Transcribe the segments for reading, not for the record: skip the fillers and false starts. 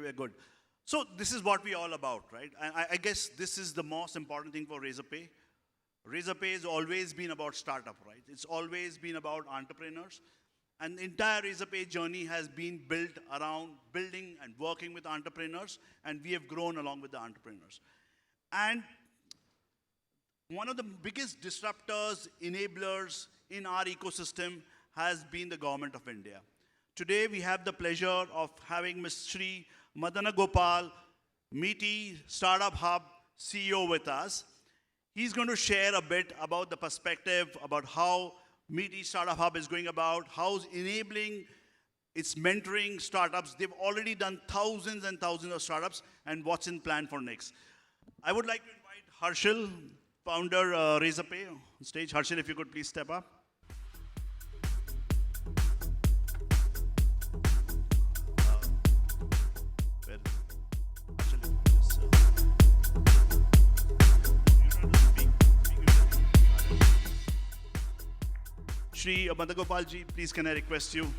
We're good. So this is what we're all about, right? And I guess this is the most important thing for Razorpay. Razorpay has always been about startup, right? It's always been about entrepreneurs. And the entire Razorpay journey has been built around building and working with entrepreneurs, and we have grown along with the entrepreneurs. And one of the biggest disruptors, enablers in our ecosystem has been the government of India. Today, we have the pleasure of having Ms. Shri Madana Gopal, MeitY Startup Hub CEO with us. He's going to share a bit about the perspective about how MeitY Startup Hub is going about, how it's enabling, it's mentoring startups. They've already done thousands and thousands of startups, and what's in plan for next. I would like to invite Harshil, founder Razorpay, on stage. Harshil, if you could please step up. Shri Madagopal ji, please can I request you?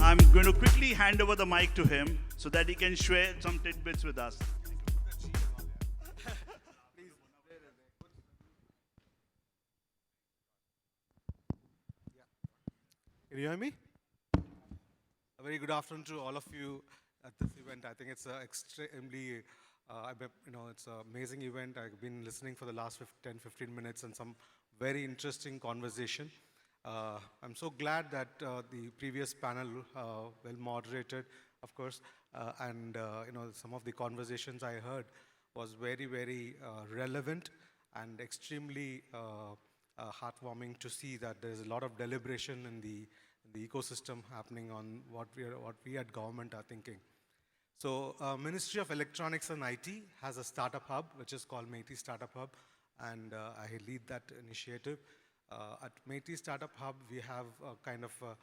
I'm going to quickly hand over the mic to him so that he can share some tidbits with us. Can you hear me? A very good afternoon to all of you at this event. I think it's extremely, it's an amazing event. I've been listening for the last 10-15 minutes and some very interesting conversation. I'm so glad that the previous panel, well moderated, of course, and some of the conversations I heard was very, very relevant and extremely heartwarming to see that there's a lot of deliberation in the ecosystem happening on what we at government are thinking. So Ministry of Electronics and IT has a startup hub, which is called MeitY Startup Hub, and I lead that initiative. At MeitY Startup Hub, we have a kind of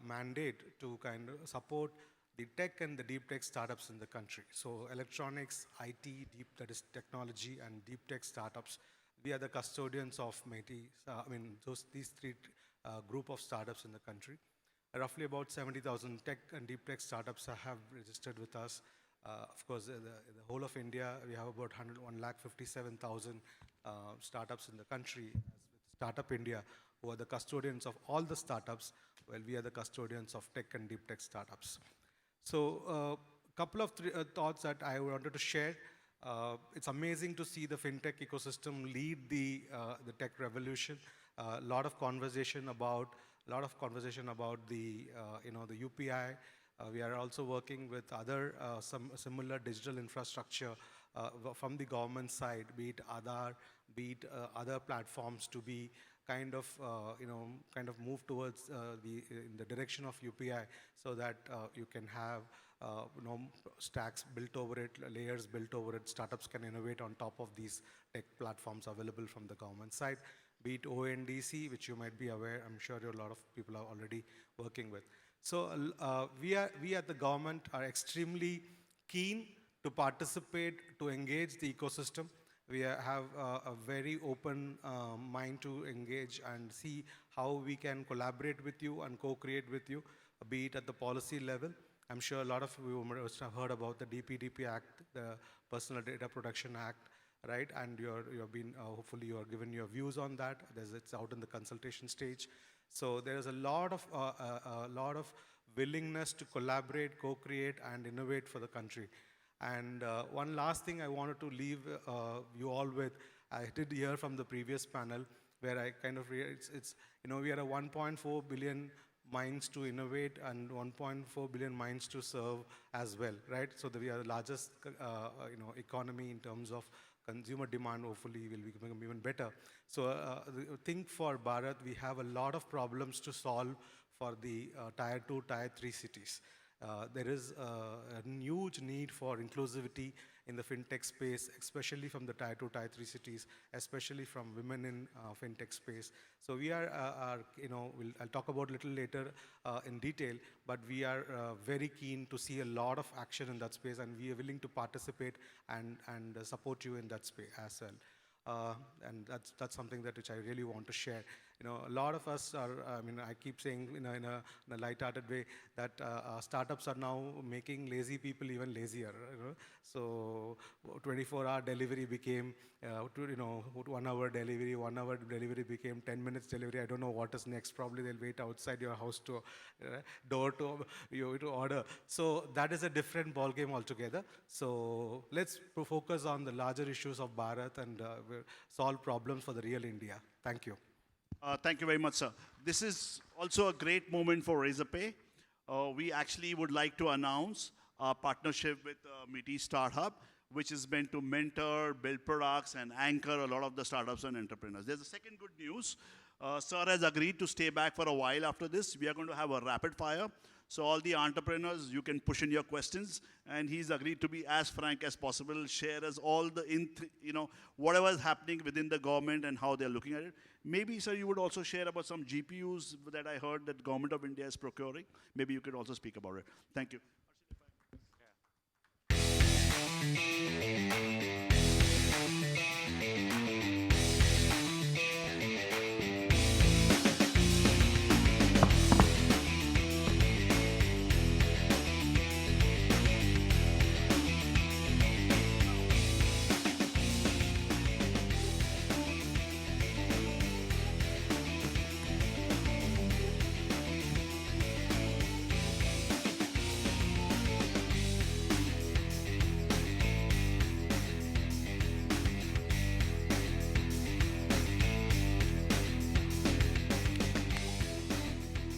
mandate to kind of support the tech and the deep tech startups in the country. So electronics, IT, that is technology, and deep tech startups. We are the custodians of MeitY. These three group of startups in the country. Roughly about 70,000 tech and deep tech startups have registered with us. Of course, the whole of India, we have about 157,000 startups in the country. As with Startup India, who are the custodians of all the startups, well, we are the custodians of tech and deep tech startups. So a couple of thoughts that I wanted to share. It's amazing to see the fintech ecosystem lead the tech revolution. A lot of conversation about the the UPI. We are also working with other some similar digital infrastructure from the government side, be it Aadhaar, be it other platforms, to be kind of move towards in the direction of UPI, so that you can have stacks built over it, layers built over it. Startups can innovate on top of these tech platforms available from the government side. Be it ONDC, which you might be aware, I'm sure a lot of people are already working with. So we at the government are extremely keen to participate, to engage the ecosystem. We have a very open mind to engage and see how we can collaborate with you and co-create with you, be it at the policy level. I'm sure a lot of you must have heard about the DPDP Act, the Personal Data Protection Act, right? And you've been hopefully you are given your views on that. It's out in the consultation stage. So there is a lot of willingness to collaborate, co-create, and innovate for the country. And one last thing I wanted to leave you all with. I did hear from the previous panel where I kind of we are a 1.4 billion minds to innovate and 1.4 billion minds to serve as well, right? So we are the largest economy in terms of consumer demand. Hopefully will become even better. So think for Bharat, we have a lot of problems to solve for the tier 2, tier 3 cities. There is a huge need for inclusivity in the fintech space, especially from the tier 2, tier 3 cities, especially from women in fintech space. So we are, I'll talk about a little later in detail, but we are very keen to see a lot of action in that space, and we are willing to participate and support you in that space as well. And that's something which I really want to share. A lot of us are, I keep saying in a light-hearted way that startups are now making lazy people even lazier. So 24-hour delivery became, 1 hour delivery, 1 hour delivery became 10 minutes delivery. I don't know what is next. Probably they'll wait outside your house to door to you to order. So that is a different ball game altogether. So let's focus on the larger issues of Bharat and solve problems for the real India. Thank you. Thank you very much, sir. This is also a great moment for Razorpay. We actually would like to announce our partnership with MeitY Startup, which is meant to mentor, build products, and anchor a lot of the startups and entrepreneurs. There's a second good news. Sir has agreed to stay back for a while after this. We are going to have a rapid fire. So all the entrepreneurs, you can push in your questions, and he's agreed to be as frank as possible, share us all the, whatever is happening within the government and how they're looking at it. Maybe, sir, you would also share about some GPUs that I heard that government of India is procuring. Maybe you could also speak about it. Thank you.